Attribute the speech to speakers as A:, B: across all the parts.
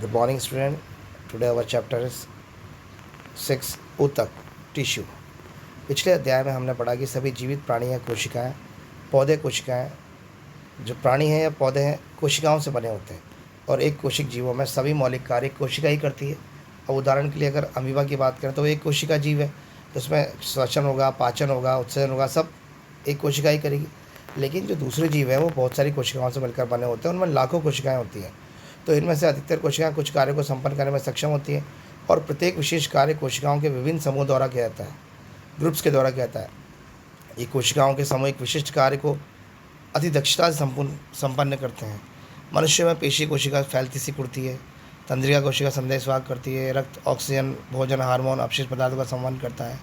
A: Good morning, student. Today our chapter is 6 ऊतक tissue. पिछले अध्याय में हमने पढ़ा कि सभी जीवित प्राणी या कोशिकाएं, पौधे कोशिकाएं, जो प्राणी हैं या पौधे हैं, कोशिकाओं से बने होते हैं और एक कोशिक जीवों में सभी मौलिक कार्य एक कोशिका ही करती है। अब उदाहरण के लिए अगर अमीबा की बात करें तो वो एक कोशिका जीव है, तो उसमें श्वसन होगा, पाचन होगा, उत्सर्जन होगा, सब एक कोशिका ही करेगी। लेकिन जो दूसरे जीव हैं वो बहुत सारी कोशिकाओं से मिलकर बने होते हैं, उनमें लाखों कोशिकाएँ होती हैं। तो इनमें से अधिकतर कोशिकाएं कुछ कार्यों को संपन्न करने में सक्षम होती हैं और प्रत्येक विशेष कार्य कोशिकाओं के विभिन्न समूह द्वारा किया जाता है, ग्रुप्स के द्वारा किया जाता है। ये कोशिकाओं के समूह एक विशिष्ट कार्य को अति दक्षता से संपन्न करते हैं। मनुष्य में पेशी कोशिका फैलती सी उड़ती है, तंत्रिका कोशिका संदेश वाहक करती है, रक्त, ऑक्सीजन, भोजन, हार्मोन, अपशिष्ट पदार्थों का संवहन करता है।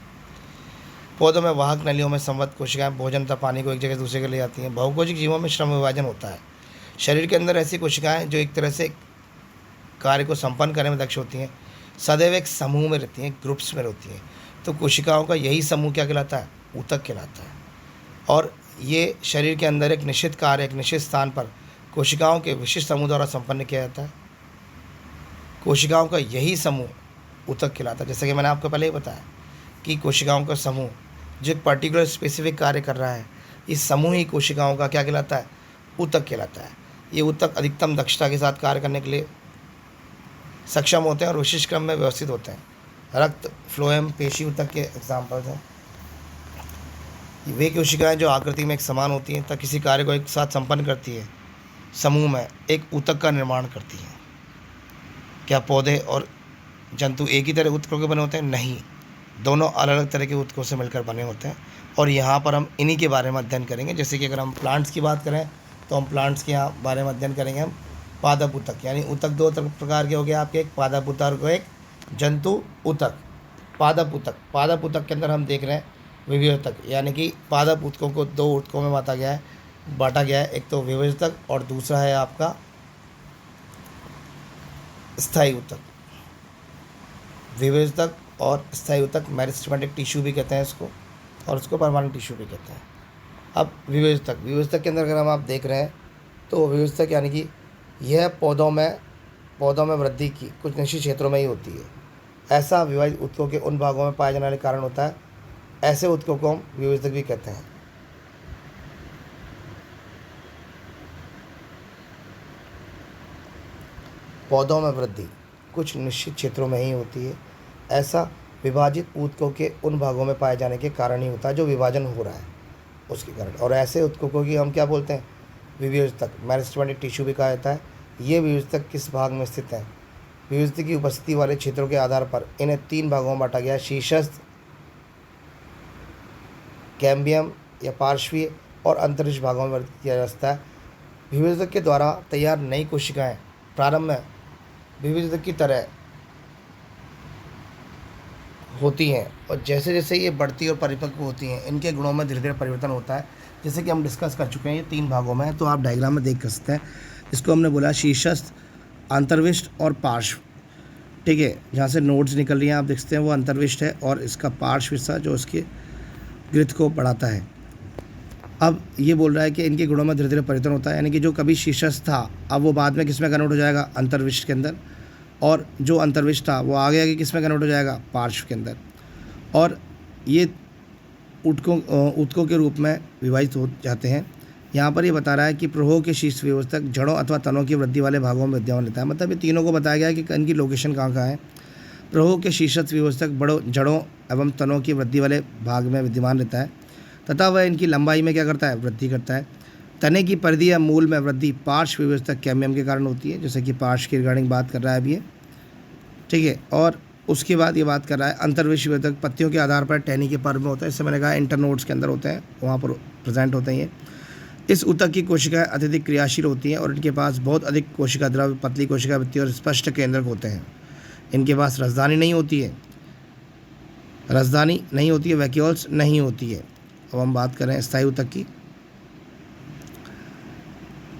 A: पौधों में वाहक नलियों में संवहत कोशिकाएं भोजन तथा पानी को एक जगह से दूसरे के ले जाती हैं। बहुकोशिक जीवों में श्रम विभाजन होता है। शरीर के अंदर ऐसी कोशिकाएं जो एक तरह से कार्य को संपन्न करने में दक्ष होती हैं, सदैव एक समूह में रहती हैं, ग्रुप्स में रहती हैं। तो कोशिकाओं का यही समूह क्या कहलाता है? ऊतक कहलाता है। और ये शरीर के अंदर एक निश्चित कार्य एक निश्चित स्थान पर कोशिकाओं के विशिष्ट समूह द्वारा संपन्न किया जाता है। कोशिकाओं का यही समूह ऊतक कहलाता है। जैसे कि मैंने आपको पहले ही बताया कि कोशिकाओं का समूह जो एक पर्टिकुलर स्पेसिफिक कार्य कर रहा है, इस समूह ही कोशिकाओं का क्या कहलाता है? ऊतक कहलाता है। ये ऊतक अधिकतम दक्षता के साथ कार्य करने के लिए सक्षम होते हैं और विशिष्ट क्रम में व्यवस्थित होते हैं। रक्त, फ्लोएम, पेशी ऊतक के एग्जाम्पल्स हैं। वे कोशिकाएं जो आकृति में एक समान होती हैं तथा किसी कार्य को एक साथ संपन्न करती है, समूह में एक ऊतक का निर्माण करती हैं। क्या पौधे और जंतु एक ही तरह ऊतकों के बने होते हैं? नहीं, दोनों अलग अलग तरह के ऊतकों से मिलकर बने होते हैं। और यहाँ पर हम इन्हीं के बारे में अध्ययन करेंगे। जैसे कि अगर हम प्लांट्स की बात करें तो हम प्लांट्स के यहाँ बारे में अध्ययन करेंगे हम पादप ऊतक। यानी ऊतक दो प्रकार के हो गए आपके, एक पादप ऊतक और एक जंतु ऊतक। पादप ऊतक के अंदर हम देख रहे हैं विभेदक, यानी कि पादप ऊतकों को दो ऊतकों में बांटा गया है। एक तो विभेदक और दूसरा है आपका स्थायी ऊतक। विभेदक और स्थायी ऊतक मेरिस्टेमेटिक टिश्यू भी कहते हैं इसको, और उसको परमानेंट टिश्यू भी कहते हैं। अब विभेदक के अंदर अगर हम आप देख रहे हैं तो विभेदक यानी कि यह पौधों में वृद्धि की कुछ निश्चित क्षेत्रों में ही होती है। ऐसा विभाजित ऊतकों के उन भागों में पाए जाने वाले कारण होता है। ऐसे ऊतकों को हम विभेदक भी कहते हैं। पौधों में वृद्धि कुछ निश्चित क्षेत्रों में ही होती है। ऐसा विभाजित ऊतकों के उन भागों में पाए जाने के कारण ही होता है जो विभाजन हो रहा है उसके कारण। और ऐसे ऊतकों की हम क्या बोलते हैं? विभेदक, मेरिस्टेमेटिक टिश्यू भी कहा जाता है। ये विभेदक किस भाग में स्थित है? विभेदक की उपस्थिति वाले क्षेत्रों के आधार पर इन्हें 3 भागों में बांटा गया: शीर्षस्थ, कैम्बियम या पार्श्वीय और अंतरिक्ष भागों में वर्गीकृत किया जा सकता है। विभेदक के द्वारा तैयार नई कोशिकाएं प्रारंभ में विभेदक की तरह होती हैं और जैसे जैसे ये बढ़ती और परिपक्व होती हैं, इनके गुणों में धीरे धीरे परिवर्तन होता है। जैसे कि हम डिस्कस कर चुके हैं, ये 3 भागों में है, तो आप डायग्राम में देख सकते हैं। इसको हमने बोला शीर्षस्थ, अंतर्विष्ट और पार्श्व। ठीक है, जहाँ से नोड्स निकल रही हैं आप देख सकते हैं वो अंतर्विष्ट है, और इसका पार्श्व हिस्सा जो उसके ग्रिथ को बढ़ाता है। अब ये बोल रहा है कि इनके गुणों में धीरे धीरे परिवर्तन होता है, यानी कि जो कभी शीर्षस्थ था अब वो बाद में किस में कन्वर्ट हो जाएगा? अंतर्विष्ट के अंदर। और जो अंतर्विष्ट था वो आगे किस में कन्वर्ट हो जाएगा? पार्श्व के अंदर। और ये ऊतकों के रूप में विभाजित हो जाते हैं। यहाँ पर ये बता रहा है कि प्रवाह के शीर्ष विभेदक जड़ों अथवा तनों की वृद्धि वाले भागों में विद्यमान रहता है। मतलब ये तीनों को बताया गया है कि इनकी लोकेशन कहाँ कहाँ है। प्रवाह के शीर्षस्थ विभेदक जड़ों एवं तनों की वृद्धि वाले भाग में विद्यमान रहता है तथा वह इनकी लंबाई में क्या करता है? वृद्धि करता है। तने की परिधि या मूल में वृद्धि पार्श्व विभेदक कैम्बियम के कारण होती है, जैसे कि पार्श्व की रिगार्डिंग बात कर रहा है अभी ये। ठीक है, और उसके बाद ये बात कर रहा है अंतर्विष्ट विभेदक पत्तियों के आधार पर टहनी के पर्व में होता है। इससे मैंने कहा इंटरनोड्स के अंदर होते हैं, वहाँ पर प्रेजेंट होते हैं ये। इस ऊतक की कोशिकाएं अत्यधिक क्रियाशील होती हैं और इनके पास बहुत अधिक कोशिका द्रव्य, पतली कोशिका भित्ति और स्पष्ट केंद्रक होते हैं। इनके पास रसदानी नहीं होती है, वैक्यूल्स नहीं होती है। अब हम बात करें स्थायी ऊतक की।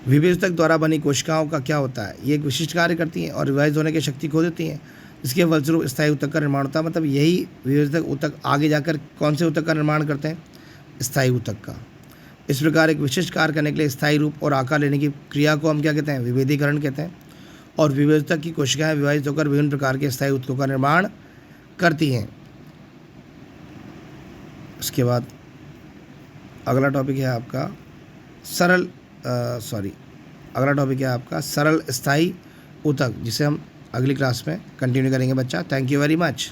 A: विभेदक द्वारा बनी कोशिकाओं का क्या होता है? ये एक विशिष्ट कार्य करती हैं और विभाजित होने की शक्ति खो देती हैं। इसके फलस्वरूप स्थायी ऊतक का निर्माण होता है। मतलब यही विभेदक ऊतक आगे जाकर कौन से ऊतक का निर्माण करते हैं? स्थायी ऊतक का। इस प्रकार एक विशिष्ट कार्य करने के लिए स्थायी रूप और आकार लेने की क्रिया को हम क्या कहते हैं? विभेदीकरण कहते हैं। और विभेदक की कोशिकाएं विभाजित होकर विभिन्न प्रकार के स्थायी ऊतकों का निर्माण करती हैं। उसके बाद अगला टॉपिक है आपका सरल स्थायी ऊतक, जिसे हम अगली क्लास में कंटिन्यू करेंगे बच्चा। Thank you very much.